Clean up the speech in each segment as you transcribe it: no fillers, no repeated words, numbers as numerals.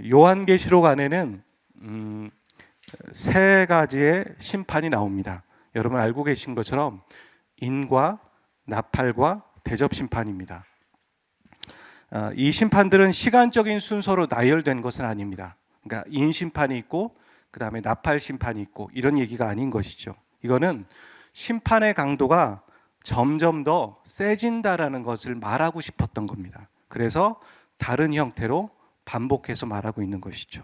요한계시록 안에는 세 가지의 심판이 나옵니다. 여러분 알고 계신 것처럼 인과 나팔과 대접 심판입니다. 이 심판들은 시간적인 순서로 나열된 것은 아닙니다. 그러니까 인 심판이 있고 그 다음에 나팔 심판이 있고 이런 얘기가 아닌 것이죠. 이거는 심판의 강도가 점점 더 세진다라는 것을 말하고 싶었던 겁니다. 그래서 다른 형태로 반복해서 말하고 있는 것이죠.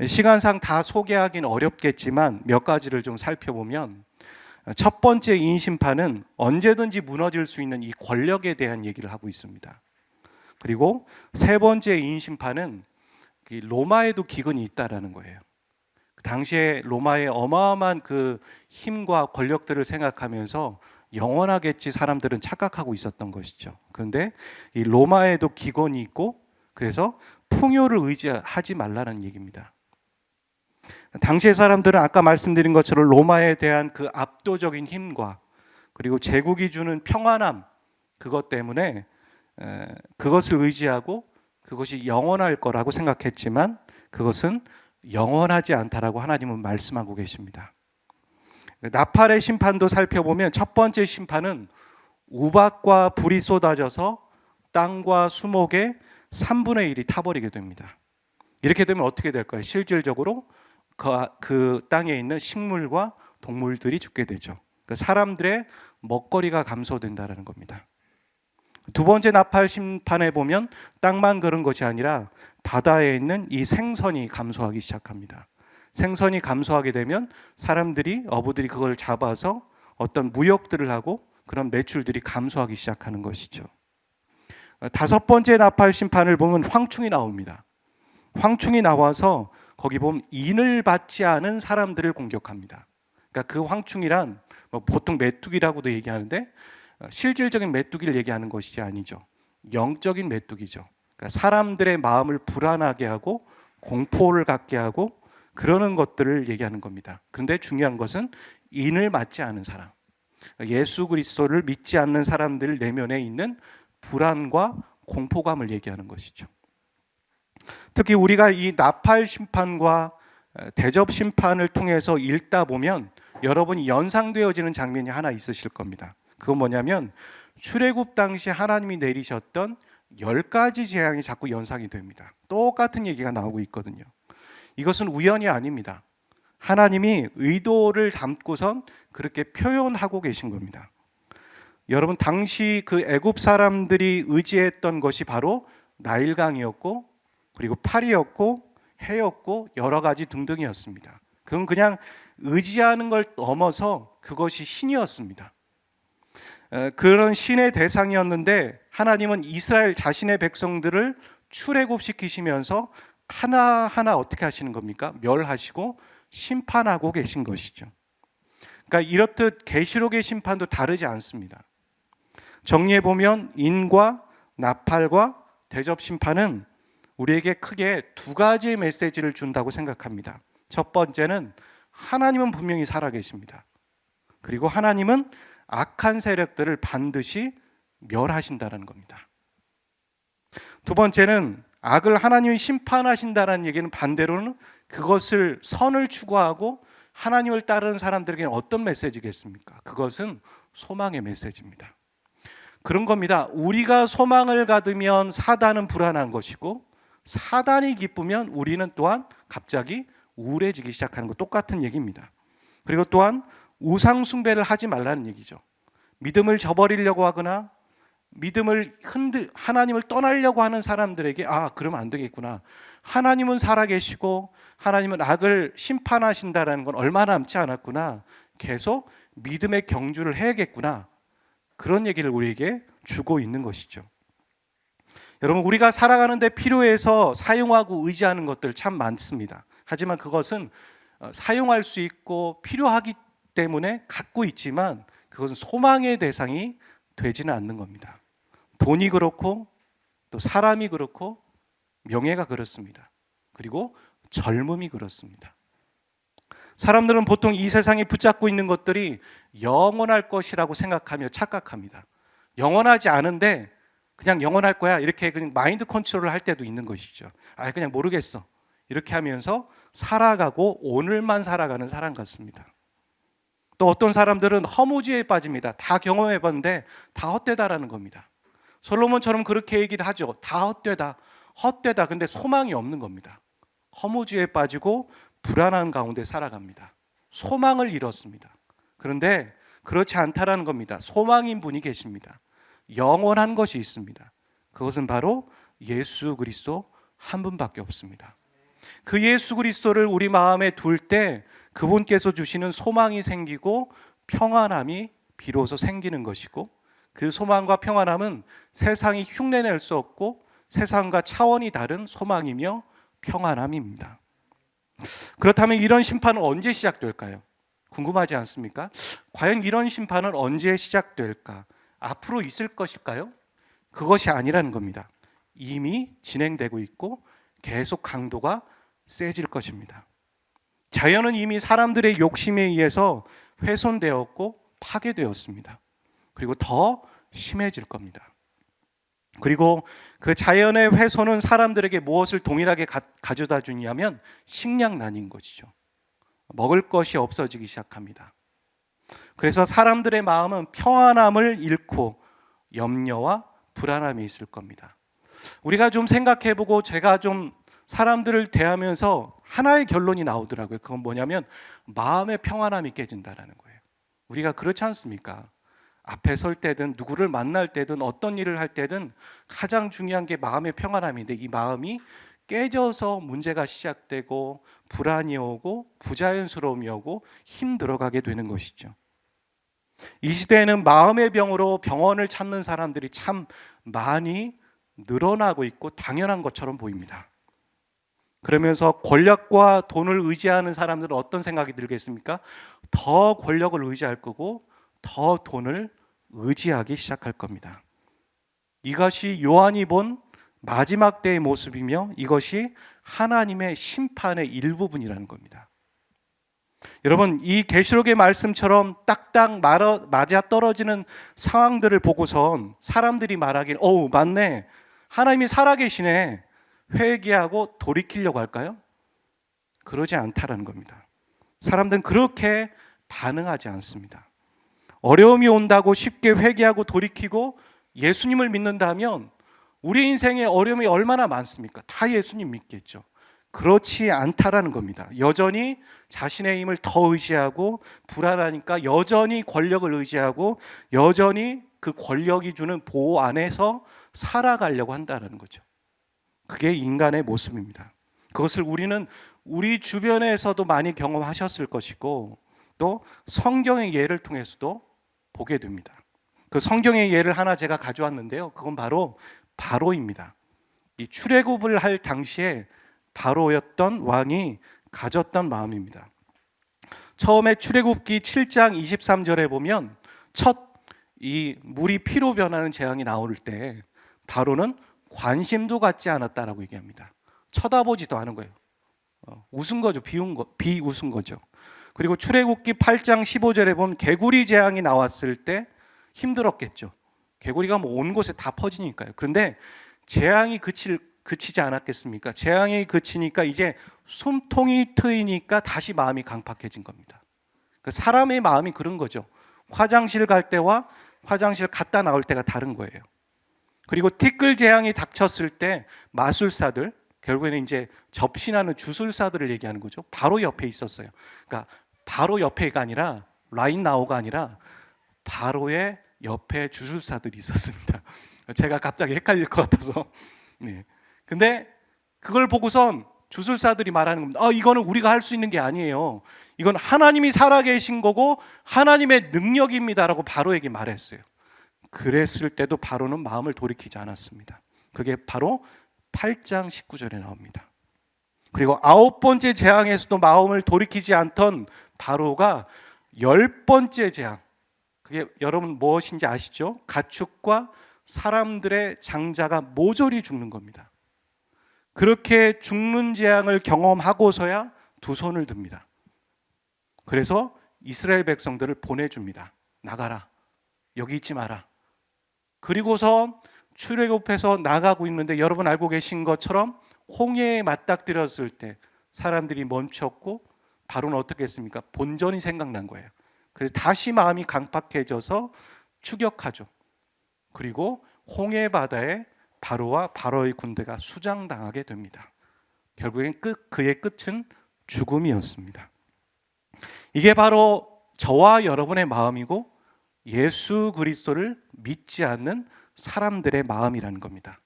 시간상 다 소개하긴 어렵겠지만 몇 가지를 좀 살펴보면, 첫 번째 인심판은 언제든지 무너질 수 있는 이 권력에 대한 얘기를 하고 있습니다. 그리고 세 번째 인심판은 로마에도 기근이 있다라는 거예요. 당시에 로마의 어마어마한 그 힘과 권력들을 생각하면서 영원하겠지 사람들은 착각하고 있었던 것이죠. 그런데 이 로마에도 기근이 있고 그래서 풍요를 의지하지 말라는 얘기입니다. 당시의 사람들은 아까 말씀드린 것처럼 로마에 대한 그 압도적인 힘과 그리고 제국이 주는 평안함, 그것 때문에 그것을 의지하고 그것이 영원할 거라고 생각했지만 그것은 영원하지 않다라고 하나님은 말씀하고 계십니다. 나팔의 심판도 살펴보면 첫 번째 심판은 우박과 불이 쏟아져서 땅과 수목의 3분의 1이 타버리게 됩니다. 이렇게 되면 어떻게 될까요? 실질적으로 그 땅에 있는 식물과 동물들이 죽게 되죠. 사람들의 먹거리가 감소된다는 겁니다. 두 번째 나팔 심판에 보면 땅만 그런 것이 아니라 바다에 있는 이 생선이 감소하기 시작합니다. 생선이 감소하게 되면 사람들이, 어부들이 그걸 잡아서 어떤 무역들을 하고 그런 매출들이 감소하기 시작하는 것이죠. 다섯 번째 나팔 심판을 보면 황충이 나옵니다. 황충이 나와서 거기 보면 인을 받지 않은 사람들을 공격합니다. 그러니까 그 황충이란 보통 메뚜기라고도 얘기하는데 실질적인 메뚜기를 얘기하는 것이 아니죠. 영적인 메뚜기죠. 그러니까 사람들의 마음을 불안하게 하고 공포를 갖게 하고 그러는 것들을 얘기하는 겁니다. 그런데 중요한 것은 인을 맞지 않은 사람, 예수 그리스도를 믿지 않는 사람들 내면에 있는 불안과 공포감을 얘기하는 것이죠. 특히 우리가 이 나팔 심판과 대접 심판을 통해서 읽다 보면 여러분이 연상되어지는 장면이 하나 있으실 겁니다. 그건 뭐냐면 출애굽 당시 하나님이 내리셨던 10가지 재앙이 자꾸 연상이 됩니다. 똑같은 얘기가 나오고 있거든요. 이것은 우연이 아닙니다. 하나님이 의도를 담고선 그렇게 표현하고 계신 겁니다. 여러분, 당시 그 애굽 사람들이 의지했던 것이 바로 나일강이었고 그리고 팔이었고 해였고 여러 가지 등등이었습니다. 그건 그냥 의지하는 걸 넘어서 그것이 신이었습니다. 그런 신의 대상이었는데 하나님은 이스라엘 자신의 백성들을 출애굽시키시면서 하나하나 어떻게 하시는 겁니까? 멸하시고 심판하고 계신 것이죠. 그러니까 이렇듯 계시록의 심판도 다르지 않습니다. 정리해 보면 인과 나팔과 대접 심판은 우리에게 크게 두 가지의 메시지를 준다고 생각합니다. 첫 번째는 하나님은 분명히 살아계십니다. 그리고 하나님은 악한 세력들을 반드시 멸하신다는 겁니다. 두 번째는 악을 하나님이 심판하신다는 얘기는 반대로는 그것을 선을 추구하고 하나님을 따르는 사람들에게는 어떤 메시지겠습니까? 그것은 소망의 메시지입니다. 그런 겁니다. 우리가 소망을 가두면 사단은 불안한 것이고 사단이 기쁘면 우리는 또한 갑자기 우울해지기 시작하는 것, 똑같은 얘기입니다. 그리고 또한 우상 숭배를 하지 말라는 얘기죠. 믿음을 저버리려고 하거나 하나님을 떠나려고 하는 사람들에게 그러면 안 되겠구나. 하나님은 살아계시고 하나님은 악을 심판하신다는 건 얼마 남지 않았구나. 계속 믿음의 경주를 해야겠구나. 그런 얘기를 우리에게 주고 있는 것이죠. 여러분, 우리가 살아가는 데 필요해서 사용하고 의지하는 것들 참 많습니다. 하지만 그것은 사용할 수 있고 필요하기 때문에 갖고 있지만 그것은 소망의 대상이 되지는 않는 겁니다. 돈이 그렇고 또 사람이 그렇고 명예가 그렇습니다. 그리고 젊음이 그렇습니다. 사람들은 보통 이 세상에 붙잡고 있는 것들이 영원할 것이라고 생각하며 착각합니다. 영원하지 않은데 그냥 영원할 거야 이렇게 그냥 마인드 컨트롤을 할 때도 있는 것이죠. 그냥 모르겠어 이렇게 하면서 살아가고 오늘만 살아가는 사람 같습니다. 또 어떤 사람들은 허무주의에 빠집니다. 다 경험해봤는데 다 헛되다라는 겁니다. 솔로몬처럼 그렇게 얘기를 하죠. 다 헛되다. 근데 소망이 없는 겁니다. 허무주의에 빠지고 불안한 가운데 살아갑니다. 소망을 잃었습니다. 그런데 그렇지 않다라는 겁니다. 소망인 분이 계십니다. 영원한 것이 있습니다. 그것은 바로 예수 그리스도 한 분밖에 없습니다. 그 예수 그리스도를 우리 마음에 둘 때 그분께서 주시는 소망이 생기고 평안함이 비로소 생기는 것이고, 그 소망과 평안함은 세상이 흉내낼 수 없고 세상과 차원이 다른 소망이며 평안함입니다. 그렇다면 이런 심판은 언제 시작될까요? 궁금하지 않습니까? 과연 이런 심판은 언제 시작될까? 앞으로 있을 것일까요? 그것이 아니라는 겁니다. 이미 진행되고 있고 계속 강도가 세질 것입니다. 자연은 이미 사람들의 욕심에 의해서 훼손되었고 파괴되었습니다. 그리고 더 심해질 겁니다. 그리고 그 자연의 훼손은 사람들에게 무엇을 동일하게 가져다 주냐면 식량난인 것이죠. 먹을 것이 없어지기 시작합니다. 그래서 사람들의 마음은 평안함을 잃고 염려와 불안함이 있을 겁니다. 우리가 좀 생각해보고 제가 좀 사람들을 대하면서 하나의 결론이 나오더라고요. 그건 뭐냐면 마음의 평안함이 깨진다라는 거예요. 우리가 그렇지 않습니까? 앞에 설 때든 누구를 만날 때든 어떤 일을 할 때든 가장 중요한 게 마음의 평안함인데, 이 마음이 깨져서 문제가 시작되고 불안이 오고 부자연스러움이 오고 힘들어가게 되는 것이죠. 이 시대에는 마음의 병으로 병원을 찾는 사람들이 참 많이 늘어나고 있고 당연한 것처럼 보입니다. 그러면서 권력과 돈을 의지하는 사람들은 어떤 생각이 들겠습니까? 더 권력을 의지할 거고 더 돈을 의지하기 시작할 겁니다. 이것이 요한이 본 마지막 때의 모습이며 이것이 하나님의 심판의 일부분이라는 겁니다. 여러분, 이 계시록의 말씀처럼 딱딱 맞아 떨어지는 상황들을 보고선 사람들이 말하길 맞네, 하나님이 살아계시네, 회개하고 돌이키려고 할까요? 그러지 않다라는 겁니다. 사람들은 그렇게 반응하지 않습니다. 어려움이 온다고 쉽게 회개하고 돌이키고 예수님을 믿는다면 우리 인생에 어려움이 얼마나 많습니까? 다 예수님 믿겠죠. 그렇지 않다라는 겁니다. 여전히 자신의 힘을 더 의지하고 불안하니까 여전히 권력을 의지하고 여전히 그 권력이 주는 보호 안에서 살아가려고 한다는 거죠. 그게 인간의 모습입니다. 그것을 우리는 우리 주변에서도 많이 경험하셨을 것이고 또 성경의 예를 통해서도 보게 됩니다. 그 성경의 예를 하나 제가 가져왔는데요. 그건 바로 바로입니다. 이 출애굽을 할 당시에 바로였던 왕이 가졌던 마음입니다. 처음에 출애굽기 7장 23절에 보면 첫 이 물이 피로 변하는 재앙이 나올 때 바로는 관심도 갖지 않았다라고 얘기합니다. 쳐다보지도 않은 거예요. 웃은 거죠. 비웃은 거죠. 그리고 출애굽기 8장 15절에 보면 개구리 재앙이 나왔을 때 힘들었겠죠. 개구리가 온 곳에 다 퍼지니까요. 그런데 재앙이 그치지 않았겠습니까? 재앙이 그치니까 이제 숨통이 트이니까 다시 마음이 강팍해진 겁니다. 사람의 마음이 그런 거죠. 화장실 갈 때와 화장실 갔다 나올 때가 다른 거예요. 그리고 티끌 재앙이 닥쳤을 때 마술사들, 결국에는 이제 접신하는 주술사들을 얘기하는 거죠. 바로 옆에 있었어요. 그러니까 바로 옆에가 아니라 라인 나오가 아니라 바로의 옆에 주술사들이 있었습니다. 제가 갑자기 헷갈릴 것 같아서. 네. 근데 그걸 보고선 주술사들이 말하는 겁니다. 이거는 우리가 할 수 있는 게 아니에요. 이건 하나님이 살아계신 거고 하나님의 능력입니다라고 바로에게 말했어요. 그랬을 때도 바로는 마음을 돌이키지 않았습니다. 그게 바로 8장 19절에 나옵니다. 그리고 9번째 재앙에서도 마음을 돌이키지 않던 바로가 10번째 재앙, 그게 여러분 무엇인지 아시죠? 가축과 사람들의 장자가 모조리 죽는 겁니다. 그렇게 죽는 재앙을 경험하고서야 두 손을 듭니다. 그래서 이스라엘 백성들을 보내줍니다. 나가라, 여기 있지 마라. 그리고서 출애굽해서 나가고 있는데 여러분 알고 계신 것처럼 홍해에 맞닥뜨렸을 때 사람들이 멈췄고 바로는 어떻게 했습니까? 본전이 생각난 거예요. 그래서 다시 마음이 강팍해져서 추격하죠. 그리고 홍해 바다에 바로와 바로의 군대가 수장당하게 됩니다. 결국엔 그의 끝은 죽음이었습니다. 이게 바로 저와 여러분의 마음이고 예수 그리스도를 믿지 않는 사람들의 마음이라는 겁니다.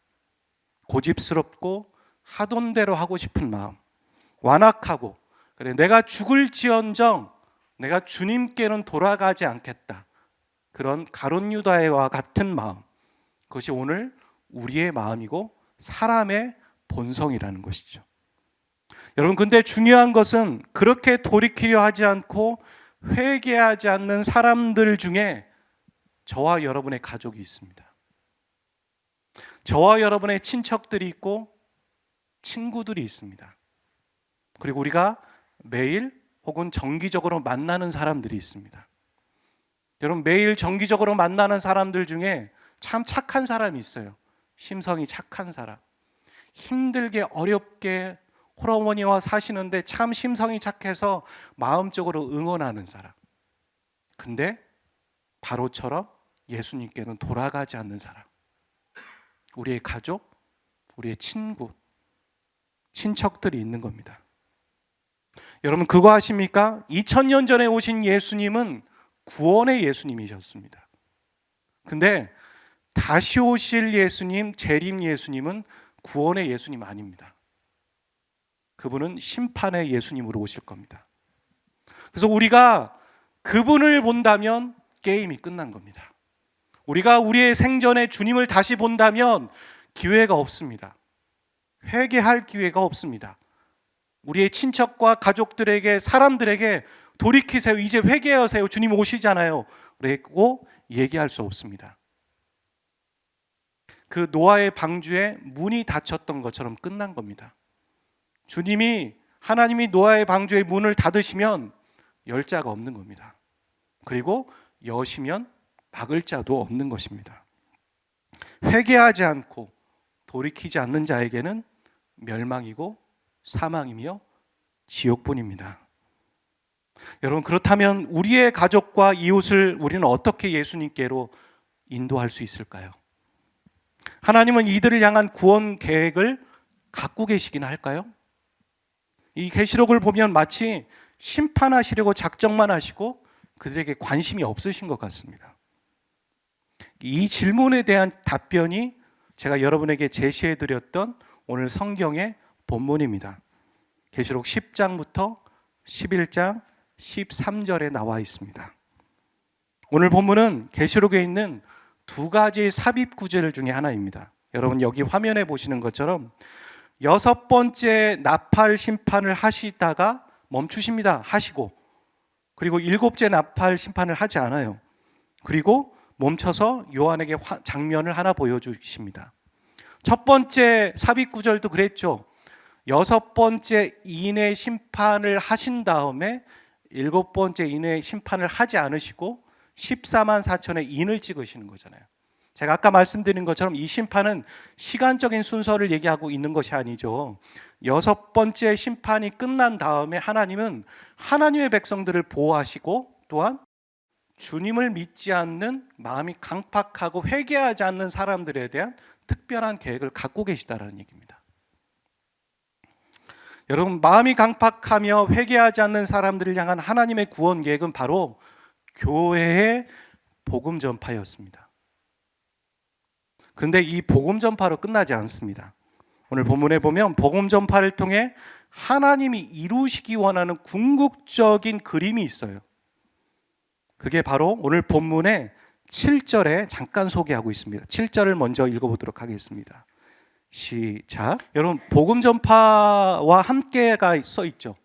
고집스럽고 하던 대로 하고 싶은 마음, 완악하고 그래 내가 죽을지언정 내가 주님께는 돌아가지 않겠다. 그런 가룟 유다와 같은 마음, 그것이 오늘 우리의 마음이고 사람의 본성이라는 것이죠. 여러분, 근데 중요한 것은 그렇게 돌이키려 하지 않고 회개하지 않는 사람들 중에 저와 여러분의 가족이 있습니다. 저와 여러분의 친척들이 있고 친구들이 있습니다. 그리고 우리가 매일 혹은 정기적으로 만나는 사람들이 있습니다. 여러분, 매일 정기적으로 만나는 사람들 중에 참 착한 사람이 있어요. 심성이 착한 사람. 힘들게 어렵게 홀어머니와 사시는데 참 심성이 착해서 마음적으로 응원하는 사람. 근데 바로처럼 예수님께는 돌아가지 않는 사람. 우리의 가족, 우리의 친구, 친척들이 있는 겁니다. 여러분, 그거 아십니까? 2000년 전에 오신 예수님은 구원의 예수님이셨습니다. 근데 다시 오실 예수님, 재림 예수님은 구원의 예수님 아닙니다. 그분은 심판의 예수님으로 오실 겁니다. 그래서 우리가 그분을 본다면 게임이 끝난 겁니다. 우리가 우리의 생전에 주님을 다시 본다면 기회가 없습니다. 회개할 기회가 없습니다. 우리의 친척과 가족들에게, 사람들에게 돌이키세요, 이제 회개하세요, 주님 오시잖아요 라고 얘기할 수 없습니다. 그 노아의 방주에 문이 닫혔던 것처럼 끝난 겁니다. 하나님이 노아의 방주의 문을 닫으시면 열 자가 없는 겁니다. 그리고 여시면 막을 자도 없는 것입니다. 회개하지 않고 돌이키지 않는 자에게는 멸망이고 사망이며 지옥뿐입니다. 여러분, 그렇다면 우리의 가족과 이웃을 우리는 어떻게 예수님께로 인도할 수 있을까요? 하나님은 이들을 향한 구원 계획을 갖고 계시긴 할까요? 이 계시록을 보면 마치 심판하시려고 작정만 하시고 그들에게 관심이 없으신 것 같습니다. 이 질문에 대한 답변이 제가 여러분에게 제시해드렸던 오늘 성경의 본문입니다. 계시록 10장부터 11장 13절에 나와 있습니다. 오늘 본문은 계시록에 있는 두 가지 삽입 구절 중에 하나입니다. 여러분, 여기 화면에 보시는 것처럼 6번째 나팔 심판을 하시다가 멈추십니다. 하시고, 그리고 7째 나팔 심판을 하지 않아요. 그리고 멈춰서 요한에게 장면을 하나 보여주십니다. 첫 번째 삽입 구절도 그랬죠. 6번째 인의 심판을 하신 다음에 7번째 인의 심판을 하지 않으시고 14만 4천의 인을 찍으시는 거잖아요. 제가 아까 말씀드린 것처럼 이 심판은 시간적인 순서를 얘기하고 있는 것이 아니죠. 6번째 심판이 끝난 다음에 하나님은 하나님의 백성들을 보호하시고 또한 주님을 믿지 않는 마음이 강팍하고 회개하지 않는 사람들에 대한 특별한 계획을 갖고 계시다라는 얘기입니다. 여러분, 마음이 강팍하며 회개하지 않는 사람들을 향한 하나님의 구원 계획은 바로 교회의 복음 전파였습니다. 그런데 이 복음 전파로 끝나지 않습니다. 오늘 본문에 보면 복음 전파를 통해 하나님이 이루시기 원하는 궁극적인 그림이 있어요. 그게 바로 오늘 본문의 7절에 잠깐 소개하고 있습니다. 7절을 먼저 읽어보도록 하겠습니다. 시작. 여러분, 복음 전파와 함께가 써 있죠.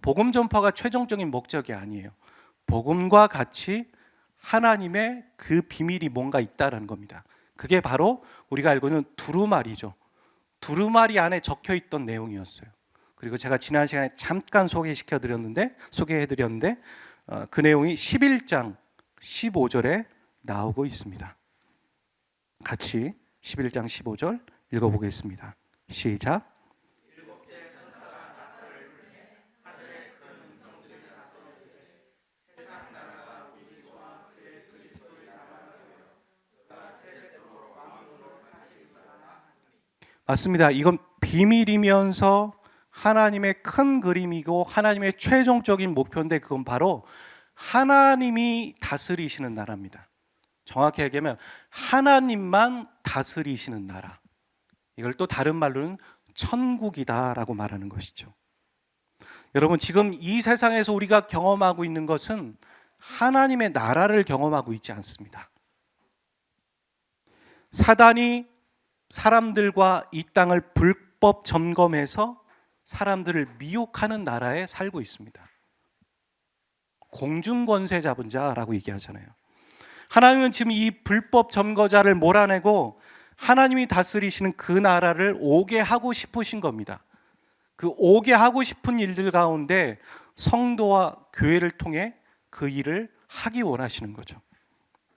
복음 전파가 최종적인 목적이 아니에요. 복음과 같이 하나님의 그 비밀이 뭔가 있다라는 겁니다. 그게 바로 우리가 알고 있는 두루마리죠. 두루마리 안에 적혀 있던 내용이었어요. 그리고 제가 지난 시간에 잠깐 소개해드렸는데 그 내용이 11장 15절에 나오고 있습니다. 같이 11장 15절 읽어보겠습니다. 시작. 맞습니다. 이건 비밀이면서 하나님의 큰 그림이고 하나님의 최종적인 목표인데, 그건 바로 하나님이 다스리시는 나라입니다. 정확히 얘기하면 하나님만 다스리시는 나라. 이걸 또 다른 말로는 천국이다라고 말하는 것이죠. 여러분, 지금 이 세상에서 우리가 경험하고 있는 것은 하나님의 나라를 경험하고 있지 않습니다. 사단이 사람들과 이 땅을 불법 점검해서 사람들을 미혹하는 나라에 살고 있습니다. 공중권세 잡은 자라고 얘기하잖아요. 하나님은 지금 이 불법 점거자를 몰아내고 하나님이 다스리시는 그 나라를 오게 하고 싶으신 겁니다. 그 오게 하고 싶은 일들 가운데 성도와 교회를 통해 그 일을 하기 원하시는 거죠.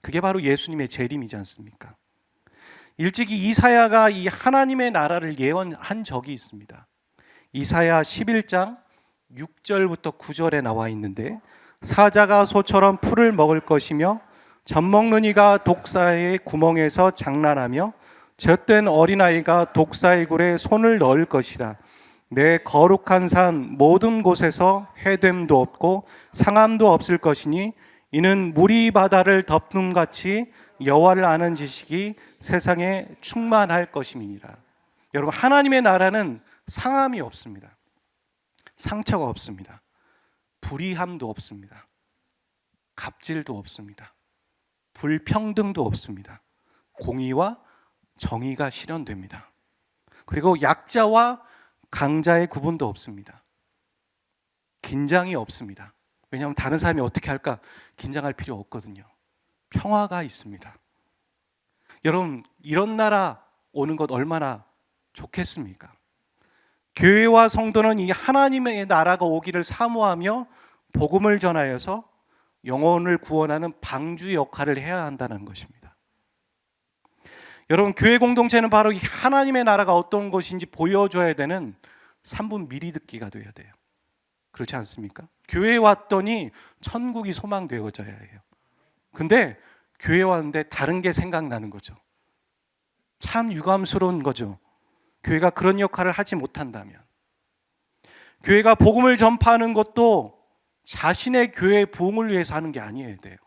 그게 바로 예수님의 재림이지 않습니까? 일찍이 이사야가 이 하나님의 나라를 예언한 적이 있습니다. 이사야 11장 6절부터 9절에 나와 있는데, 사자가 소처럼 풀을 먹을 것이며 젖먹는 이가 독사의 구멍에서 장난하며 젖된 어린아이가 독사의 굴에 손을 넣을 것이라. 내 거룩한 산 모든 곳에서 해됨도 없고 상함도 없을 것이니 이는 물이 바다를 덮음같이 여호와를 아는 지식이 세상에 충만할 것임이니라. 여러분, 하나님의 나라는 상함이 없습니다. 상처가 없습니다. 불의함도 없습니다. 갑질도 없습니다. 불평등도 없습니다. 공의와 정의가 실현됩니다. 그리고 약자와 강자의 구분도 없습니다. 긴장이 없습니다. 왜냐하면 다른 사람이 어떻게 할까 긴장할 필요 없거든요. 평화가 있습니다. 여러분, 이런 나라 오는 것 얼마나 좋겠습니까? 교회와 성도는 이 하나님의 나라가 오기를 사모하며 복음을 전하여서 영혼을 구원하는 방주 역할을 해야 한다는 것입니다. 여러분, 교회 공동체는 바로 이 하나님의 나라가 어떤 것인지 보여줘야 되는 3분 미리 듣기가 돼야 돼요. 그렇지 않습니까? 교회에 왔더니 천국이 소망되어져야 해요. 근데 교회 왔는데 다른 게 생각나는 거죠. 참 유감스러운 거죠. 교회가 그런 역할을 하지 못한다면. 교회가 복음을 전파하는 것도 자신의 교회의 부흥을 위해서 하는 게 아니어야 돼요.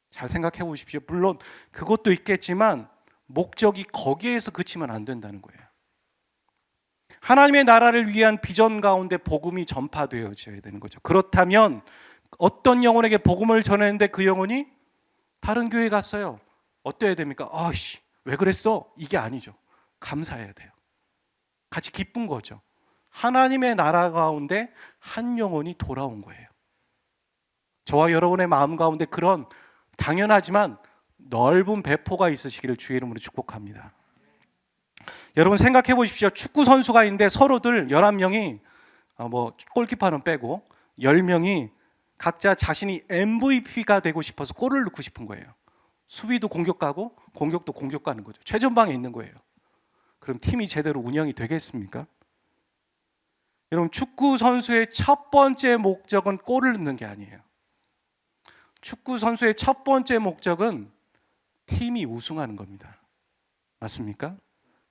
잘 생각해 보십시오. 물론 그것도 있겠지만 목적이 거기에서 그치면 안 된다는 거예요. 하나님의 나라를 위한 비전 가운데 복음이 전파되어져야 되는 거죠. 그렇다면 어떤 영혼에게 복음을 전했는데 그 영혼이 다른 교회에 갔어요. 어때야 됩니까? 아이씨, 왜 그랬어? 이게 아니죠. 감사해야 돼요. 같이 기쁜 거죠. 하나님의 나라 가운데 한 영혼이 돌아온 거예요. 저와 여러분의 마음 가운데 그런 당연하지만 넓은 배포가 있으시기를 주의 이름으로 축복합니다. 여러분, 생각해 보십시오. 축구 선수가 있는데 서로들 11명이 골키퍼는 빼고 10명이 각자 자신이 MVP가 되고 싶어서 골을 넣고 싶은 거예요. 수비도 공격 가고 공격도 공격 가는 거죠. 최전방에 있는 거예요. 그럼 팀이 제대로 운영이 되겠습니까? 여러분, 축구 선수의 첫 번째 목적은 골을 넣는 게 아니에요. 축구 선수의 첫 번째 목적은 팀이 우승하는 겁니다. 맞습니까?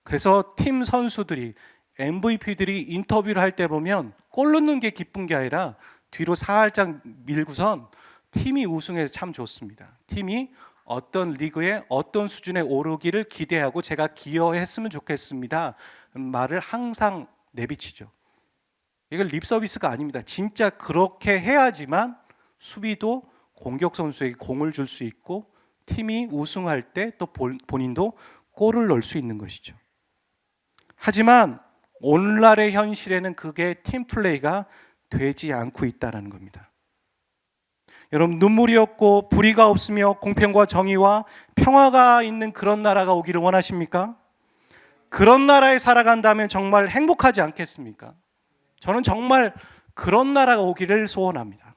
그래서 팀 선수들이, MVP들이 인터뷰를 할 때 보면 골 넣는 게 기쁜 게 아니라 뒤로 살짝 밀고선 팀이 우승해서 참 좋습니다. 팀이 어떤 리그에 어떤 수준에 오르기를 기대하고 제가 기여했으면 좋겠습니다 말을 항상 내비치죠. 이건 립 서비스가 아닙니다. 진짜 그렇게 해야지만 수비도 공격 선수에게 공을 줄 수 있고 팀이 우승할 때 또 본인도 골을 넣을 수 있는 것이죠. 하지만 오늘날의 현실에는 그게 팀플레이가 되지 않고 있다는 겁니다. 여러분, 눈물이 없고 불의가 없으며 공평과 정의와 평화가 있는 그런 나라가 오기를 원하십니까? 그런 나라에 살아간다면 정말 행복하지 않겠습니까? 저는 정말 그런 나라가 오기를 소원합니다.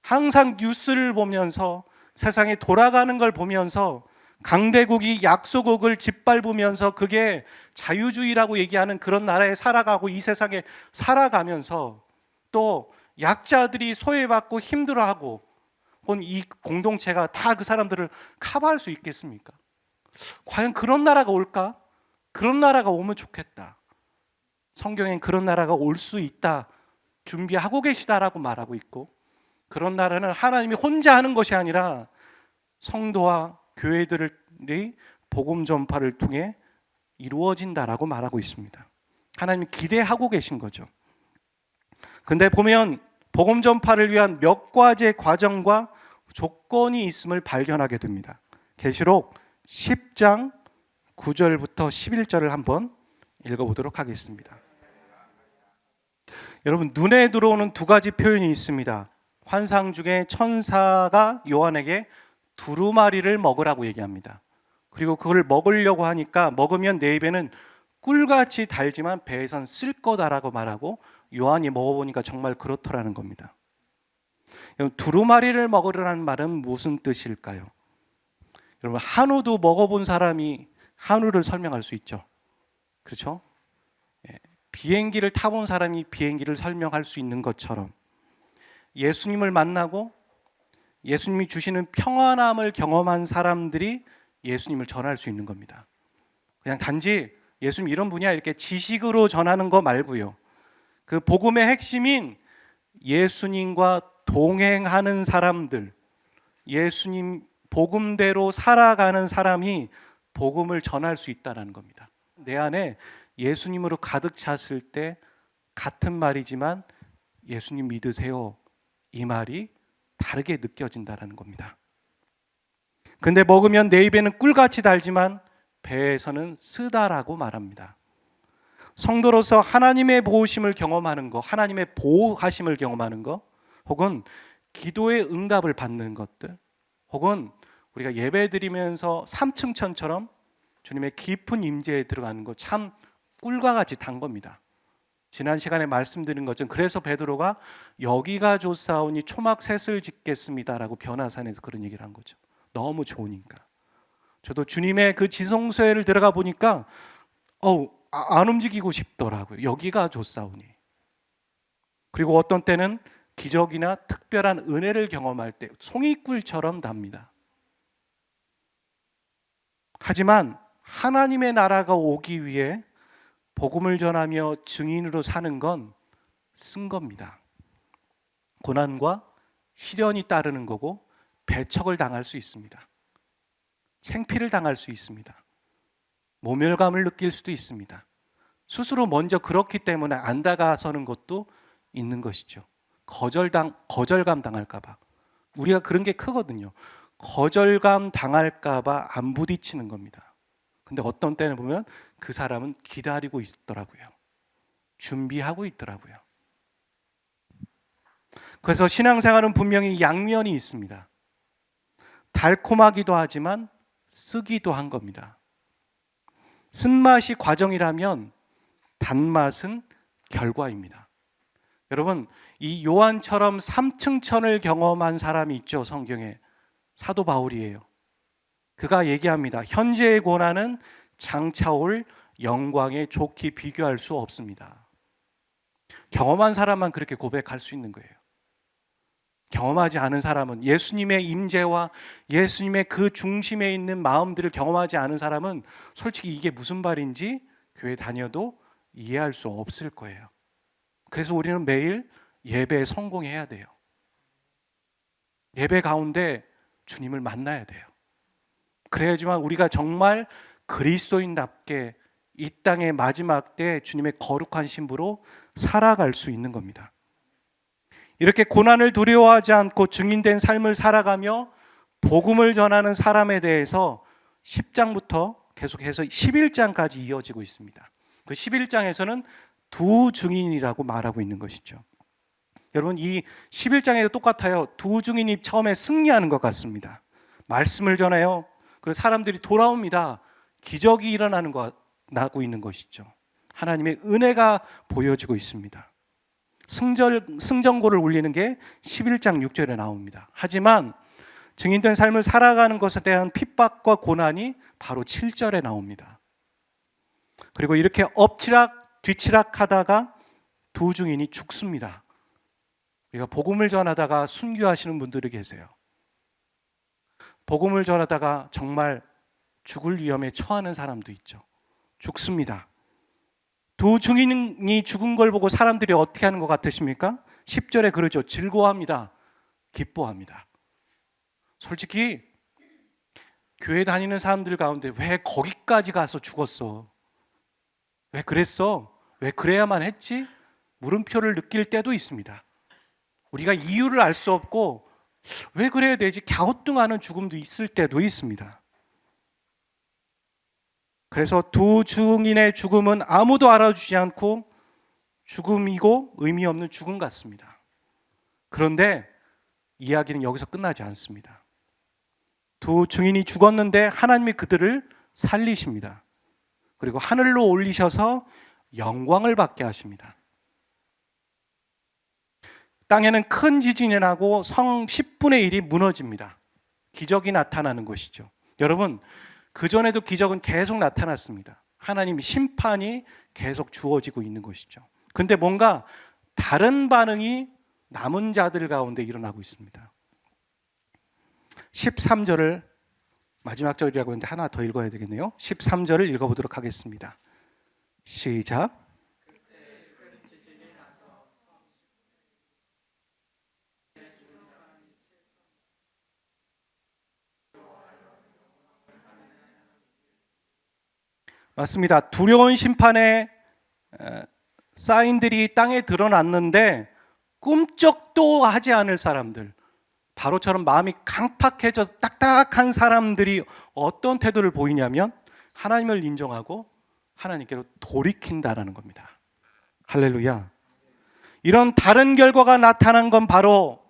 항상 뉴스를 보면서 세상에 돌아가는 걸 보면서 강대국이 약소국을 짓밟으면서 그게 자유주의라고 얘기하는 그런 나라에 살아가고 이 세상에 살아가면서 또 약자들이 소외받고 힘들어하고 혹은 이 공동체가 다 그 사람들을 커버할 수 있겠습니까? 과연 그런 나라가 올까? 그런 나라가 오면 좋겠다. 성경엔 그런 나라가 올 수 있다, 준비하고 계시다라고 말하고 있고, 그런 나라는 하나님이 혼자 하는 것이 아니라 성도와 교회들이 복음 전파를 통해 이루어진다라고 말하고 있습니다. 하나님이 기대하고 계신 거죠. 근데 보면 복음 전파를 위한 몇 가지의 과정과 조건이 있음을 발견하게 됩니다. 계시록 10장 9절부터 11절을 한번 읽어보도록 하겠습니다. 여러분, 눈에 들어오는 두 가지 표현이 있습니다. 환상 중에 천사가 요한에게 두루마리를 먹으라고 얘기합니다. 그리고 그걸 먹으려고 하니까 먹으면 내 입에는 꿀같이 달지만 배에선 쓸 거다라고 말하고 요한이 먹어보니까 정말 그렇더라는 겁니다. 두루마리를 먹으라는 말은 무슨 뜻일까요? 여러분, 한우도 먹어본 사람이 한우를 설명할 수 있죠. 그렇죠? 비행기를 타본 사람이 비행기를 설명할 수 있는 것처럼 예수님을 만나고 예수님이 주시는 평안함을 경험한 사람들이 예수님을 전할 수 있는 겁니다. 그냥 단지 예수님 이런 분이야 이렇게 지식으로 전하는 거 말고요. 그 복음의 핵심인 예수님과 동행하는 사람들, 예수님 복음대로 살아가는 사람이 복음을 전할 수 있다는 겁니다. 내 안에 예수님으로 가득 찼을 때 같은 말이지만 예수님 믿으세요, 이 말이 다르게 느껴진다는 겁니다. 근데 먹으면 내 입에는 꿀같이 달지만 배에서는 쓰다라고 말합니다. 성도로서 하나님의 보호심을 경험하는 것, 하나님의 보호하심을 경험하는 것, 혹은 기도의 응답을 받는 것들, 혹은 우리가 예배드리면서 삼층천처럼 주님의 깊은 임재에 들어가는 것, 참 꿀과 같이 단 겁니다. 지난 시간에 말씀드린 것처럼 그래서 베드로가 여기가 좋사오니 초막 셋을 짓겠습니다라고 변화산에서 그런 얘기를 한 거죠. 너무 좋으니까. 저도 주님의 그 지성소에를 들어가 보니까 안 움직이고 싶더라고요. 여기가 좋사오니. 그리고 어떤 때는 기적이나 특별한 은혜를 경험할 때 송이꿀처럼 답니다. 하지만 하나님의 나라가 오기 위해 복음을 전하며 증인으로 사는 건 쓴 겁니다. 고난과 시련이 따르는 거고 배척을 당할 수 있습니다. 창피를 당할 수 있습니다. 모멸감을 느낄 수도 있습니다. 스스로 먼저 그렇기 때문에 안 다가서는 것도 있는 것이죠. 거절감 당할까 봐. 우리가 그런 게 크거든요. 거절감 당할까 봐 안 부딪히는 겁니다. 근데 어떤 때는 보면 그 사람은 기다리고 있더라고요. 준비하고 있더라고요. 그래서 신앙생활은 분명히 양면이 있습니다. 달콤하기도 하지만 쓰기도 한 겁니다. 쓴맛이 과정이라면 단맛은 결과입니다. 여러분, 이 요한처럼 삼층천을 경험한 사람이 있죠. 성경에 사도 바울이에요. 그가 얘기합니다. 현재의 고난은 장차올 영광에 좋게 비교할 수 없습니다. 경험한 사람만 그렇게 고백할 수 있는 거예요. 경험하지 않은 사람은, 예수님의 임재와 예수님의 그 중심에 있는 마음들을 경험하지 않은 사람은 솔직히 이게 무슨 말인지 교회 다녀도 이해할 수 없을 거예요. 그래서 우리는 매일 예배에 성공해야 돼요. 예배 가운데 주님을 만나야 돼요. 그래야지만 우리가 정말 그리스도인답게 이 땅의 마지막 때 주님의 거룩한 신부로 살아갈 수 있는 겁니다. 이렇게 고난을 두려워하지 않고 증인된 삶을 살아가며 복음을 전하는 사람에 대해서 10장부터 계속해서 11장까지 이어지고 있습니다. 그 11장에서는 두 증인이라고 말하고 있는 것이죠. 여러분, 이 11장에도 똑같아요. 두 증인이 처음에 승리하는 것 같습니다. 말씀을 전해요. 그리고 사람들이 돌아옵니다. 기적이 나고 있는 것이죠. 하나님의 은혜가 보여지고 있습니다. 승전고를 울리는 게 11장 6절에 나옵니다. 하지만 증인된 삶을 살아가는 것에 대한 핍박과 고난이 바로 7절에 나옵니다. 그리고 이렇게 엎치락 뒤치락 하다가 두 증인이 죽습니다. 우리가 복음을 전하다가 순교하시는 분들이 계세요. 복음을 전하다가 정말 죽을 위험에 처하는 사람도 있죠. 죽습니다. 두 증인이 죽은 걸 보고 사람들이 어떻게 하는 것 같으십니까? 10절에 그러죠. 즐거워합니다. 기뻐합니다. 솔직히 교회 다니는 사람들 가운데 왜 거기까지 가서 죽었어? 왜 그랬어? 왜 그래야만 했지? 물음표를 느낄 때도 있습니다. 우리가 이유를 알 수 없고 왜 그래야 되지? 갸우뚱하는 죽음도 있을 때도 있습니다. 그래서 두 증인의 죽음은 아무도 알아주지 않고 죽음이고 의미 없는 죽음 같습니다. 그런데 이야기는 여기서 끝나지 않습니다. 두 증인이 죽었는데 하나님이 그들을 살리십니다. 그리고 하늘로 올리셔서 영광을 받게 하십니다. 땅에는 큰 지진이 나고 성 10분의 1이 무너집니다. 기적이 나타나는 것이죠. 여러분, 그전에도 기적은 계속 나타났습니다. 하나님 심판이 계속 주어지고 있는 것이죠. 근데 뭔가 다른 반응이 남은 자들 가운데 일어나고 있습니다. 13절을 마지막 절이라고 했는데 하나 더 읽어야 되겠네요. 13절을 읽어보도록 하겠습니다. 시작. 맞습니다. 두려운 심판의 사인들이 땅에 드러났는데 꿈쩍도 하지 않을 사람들, 바로처럼 마음이 강팍해져 딱딱한 사람들이 어떤 태도를 보이냐면 하나님을 인정하고 하나님께로 돌이킨다라는 겁니다. 할렐루야. 이런 다른 결과가 나타난 건 바로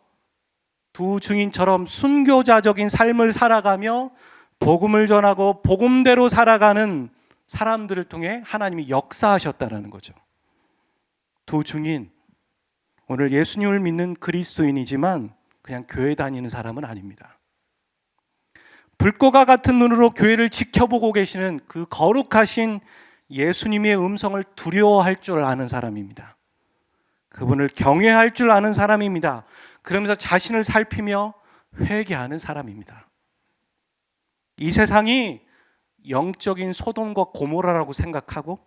두 증인처럼 순교자적인 삶을 살아가며 복음을 전하고 복음대로 살아가는 사람들을 통해 하나님이 역사하셨다는 거죠. 두 증인, 오늘 예수님을 믿는 그리스도인이지만 그냥 교회 다니는 사람은 아닙니다. 불꽃과 같은 눈으로 교회를 지켜보고 계시는 그 거룩하신 예수님의 음성을 두려워할 줄 아는 사람입니다. 그분을 경외할 줄 아는 사람입니다. 그러면서 자신을 살피며 회개하는 사람입니다. 이 세상이 영적인 소돔과 고모라라고 생각하고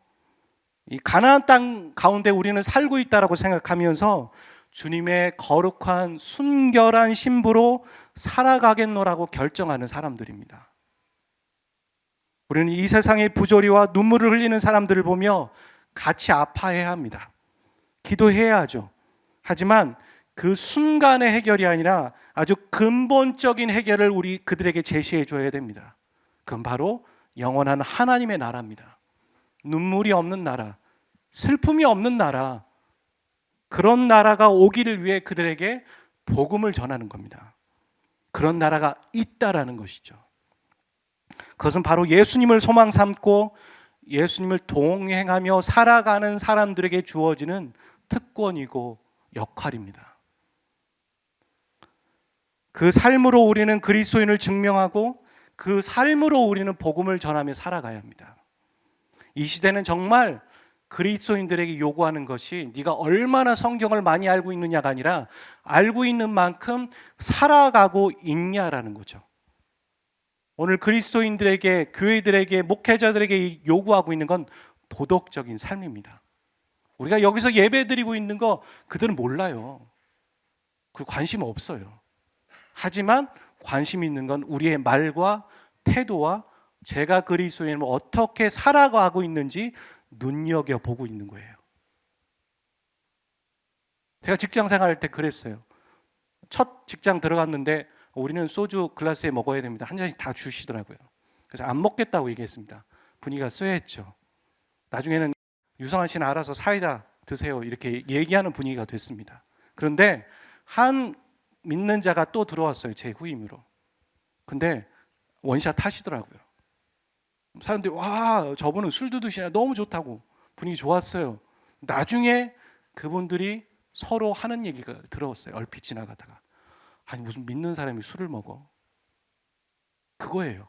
이 가나안 땅 가운데 우리는 살고 있다라고 생각하면서 주님의 거룩한 순결한 신부로 살아가겠노라고 결정하는 사람들입니다. 우리는 이 세상의 부조리와 눈물을 흘리는 사람들을 보며 같이 아파해야 합니다. 기도해야 하죠. 하지만 그 순간의 해결이 아니라 아주 근본적인 해결을 우리 그들에게 제시해 줘야 됩니다. 그건 바로 영원한 하나님의 나라입니다. 눈물이 없는 나라, 슬픔이 없는 나라, 그런 나라가 오기를 위해 그들에게 복음을 전하는 겁니다. 그런 나라가 있다라는 것이죠. 그것은 바로 예수님을 소망 삼고 예수님을 동행하며 살아가는 사람들에게 주어지는 특권이고 역할입니다. 그 삶으로 우리는 그리스도인을 증명하고 그 삶으로 우리는 복음을 전하며 살아가야 합니다. 이 시대는 정말 그리스도인들에게 요구하는 것이 네가 얼마나 성경을 많이 알고 있느냐가 아니라 알고 있는 만큼 살아가고 있냐라는 거죠. 오늘 그리스도인들에게, 교회들에게, 목회자들에게 요구하고 있는 건 도덕적인 삶입니다. 우리가 여기서 예배 드리고 있는 거 그들은 몰라요. 그 관심 없어요. 하지만 관심 있는 건 우리의 말과 태도와 제가 그리스도인을 어떻게 살아가고 있는지 눈여겨보고 있는 거예요. 제가 직장 생활할 때 그랬어요. 첫 직장 들어갔는데 우리는 소주 글라스에 먹어야 됩니다. 한 잔씩 다 주시더라고요. 그래서 안 먹겠다고 얘기했습니다. 분위기가 쎄했죠. 나중에는 유성환 씨는 알아서 사이다 드세요 이렇게 얘기하는 분위기가 됐습니다. 그런데 한 믿는 자가 또 들어왔어요. 제 후임으로. 근데 원샷 하시더라고요. 사람들이 와 저분은 술도 드시나 너무 좋다고 분위기 좋았어요. 나중에 그분들이 서로 하는 얘기가 들어왔어요. 얼핏 지나가다가 아니 무슨 믿는 사람이 술을 먹어? 그거예요.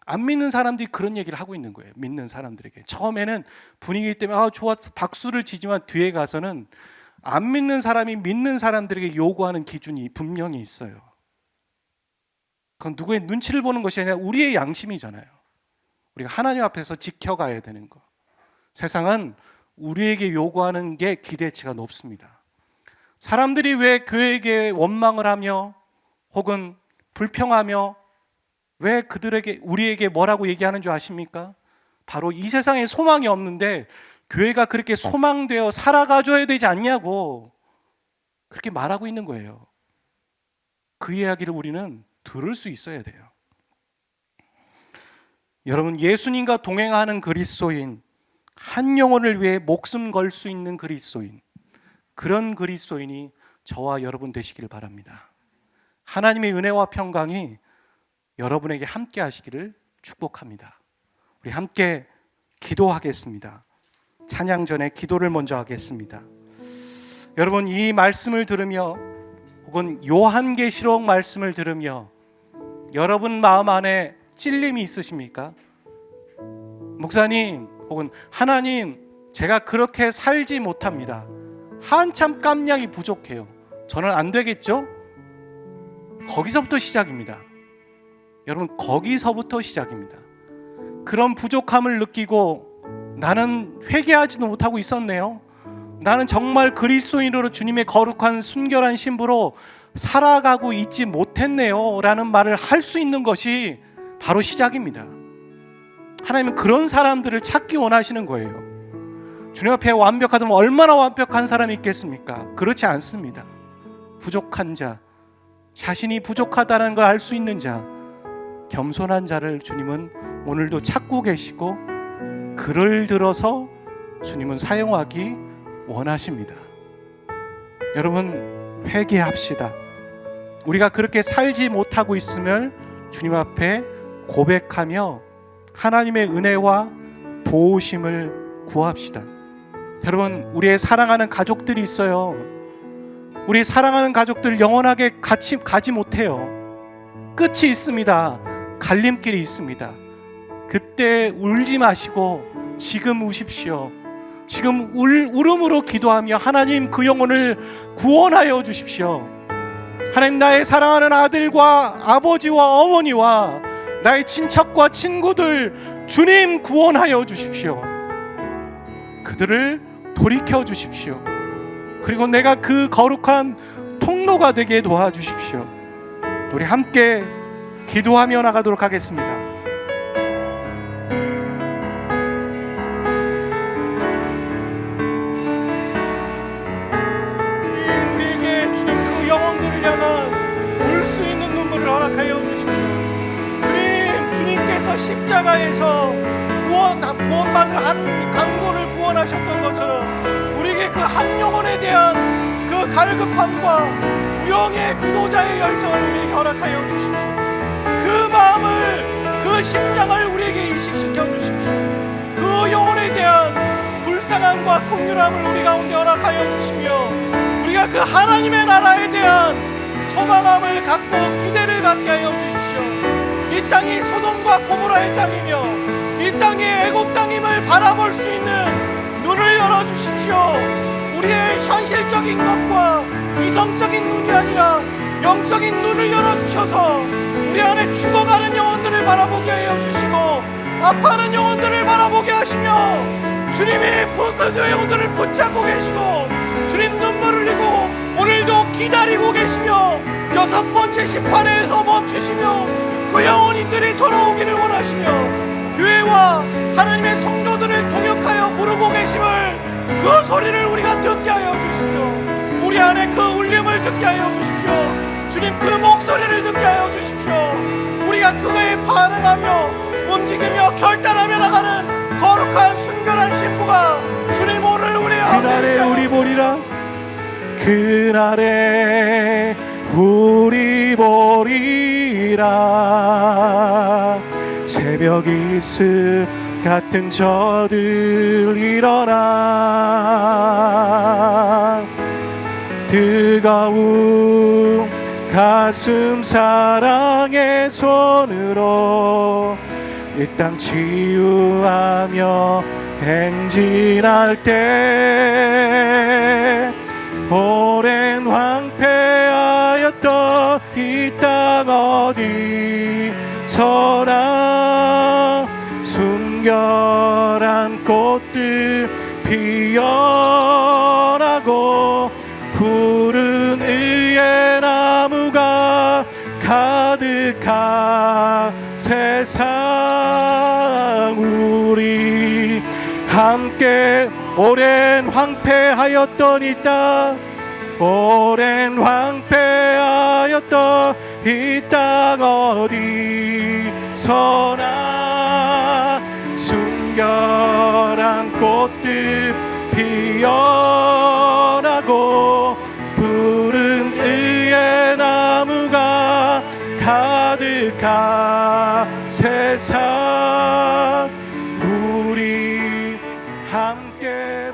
안 믿는 사람들이 그런 얘기를 하고 있는 거예요. 믿는 사람들에게. 처음에는 분위기 때문에 좋았어 박수를 치지만 뒤에 가서는 안 믿는 사람이 믿는 사람들에게 요구하는 기준이 분명히 있어요. 그건 누구의 눈치를 보는 것이 아니라 우리의 양심이잖아요. 우리가 하나님 앞에서 지켜가야 되는 거. 세상은 우리에게 요구하는 게 기대치가 높습니다. 사람들이 왜 교회에게 원망을 하며 혹은 불평하며 왜 우리에게 뭐라고 얘기하는 줄 아십니까? 바로 이 세상에 소망이 없는데 교회가 그렇게 소망되어 살아가줘야 되지 않냐고 그렇게 말하고 있는 거예요. 그 이야기를 우리는 들을 수 있어야 돼요. 여러분, 예수님과 동행하는 그리스도인, 한 영혼을 위해 목숨 걸 수 있는 그리스도인, 그런 그리스도인이 저와 여러분 되시기를 바랍니다. 하나님의 은혜와 평강이 여러분에게 함께 하시기를 축복합니다. 우리 함께 기도하겠습니다. 찬양 전에 기도를 먼저 하겠습니다. 여러분, 이 말씀을 들으며 혹은 요한계시록 말씀을 들으며 여러분 마음 안에 찔림이 있으십니까? 목사님 혹은 하나님, 제가 그렇게 살지 못합니다. 한참 깜냥이 부족해요. 저는 안 되겠죠? 거기서부터 시작입니다. 여러분, 거기서부터 시작입니다. 그런 부족함을 느끼고 나는 회개하지도 못하고 있었네요. 나는 정말 그리스도인으로 주님의 거룩한 순결한 신부로 살아가고 있지 못했네요 라는 말을 할 수 있는 것이 바로 시작입니다. 하나님은 그런 사람들을 찾기 원하시는 거예요. 주님 앞에 완벽하다면 얼마나 완벽한 사람이 있겠습니까? 그렇지 않습니다. 부족한 자, 자신이 부족하다는 걸 알 수 있는 자, 겸손한 자를 주님은 오늘도 찾고 계시고 그를 들어서 주님은 사용하기 원하십니다. 여러분, 회개합시다. 우리가 그렇게 살지 못하고 있음을 주님 앞에 고백하며 하나님의 은혜와 도우심을 구합시다. 여러분, 우리의 사랑하는 가족들이 있어요. 우리 사랑하는 가족들 영원하게 같이 가지 못해요. 끝이 있습니다. 갈림길이 있습니다. 그때 울지 마시고 지금 우십시오. 지금 울음으로 기도하며 하나님, 그 영혼을 구원하여 주십시오. 하나님, 나의 사랑하는 아들과 아버지와 어머니와 나의 친척과 친구들 주님 구원하여 주십시오. 그들을 돌이켜 주십시오. 그리고 내가 그 거룩한 통로가 되게 도와주십시오. 우리 함께 기도하며 나가도록 하겠습니다. 주님, 우리에게 주님 그 영혼들을 향한 울 수 있는 눈물을 허락하여 주십시오. 주님, 주님께서 십자가에서 구원받을 한 강도를 구원하셨던 것처럼 우리에게 그 한 영혼에 대한 그 갈급함과 구영의 구도자의 열정을 우리에게 허락하여 주십시오. 그 마음을, 그 심장을 우리에게 이식시켜 주십시오. 그 영혼에 대한 불쌍함과 긍휼함을 우리 가운데 허락하여 주시며 우리가 그 하나님의 나라에 대한 소망함을 갖고 기대를 갖게 하여 주십시오. 이 땅이 소돔과 고모라의 땅이며 이 땅이 애굽 땅임을 바라볼 수 있는 눈을 열어주십시오. 우리의 현실적인 것과 이성적인 눈이 아니라 영적인 눈을 열어주셔서 우리 안에 죽어가는 영혼들을 바라보게 하여 주시고 아파하는 영혼들을 바라보게 하시며 주님이 그 영혼들을 붙잡고 계시고 주님 눈물 흘리고 오늘도 기다리고 계시며 여섯 번째 심판에서 멈추시며 그 영혼이들이 돌아오기를 원하시며 교회와 하나님의 성도들을 통역하여 부르고 계심을 그 소리를 우리가 듣게 하여 주십시오. 우리 안에 그 울림을 듣게 하여 주십시오. 주님, 그 목소리를 듣게 하여 주십시오. 우리가 그거에 반응하며 움직이며 결단하며 나가는 거룩한 순결한 신부가 주님 오늘 우리 그날에 우리 보리라. 그날에 우리 보리라. 새벽 이슬 같은 저들 일어나 뜨거운 가슴 사랑의 손으로 이 땅 치유하며 행진할 때 오랜 황폐하였던 이 땅 어디서나 순결한 꽃들 피어나고 푸른 의의 나무가 가득한 세상 우리 함께 오랜 황폐하였던 이 땅 오랜 황폐하였던 이 땅 어디서나 순결한 꽃들 피어나고 푸른 의의 나무가 가득한 세상 우리 함께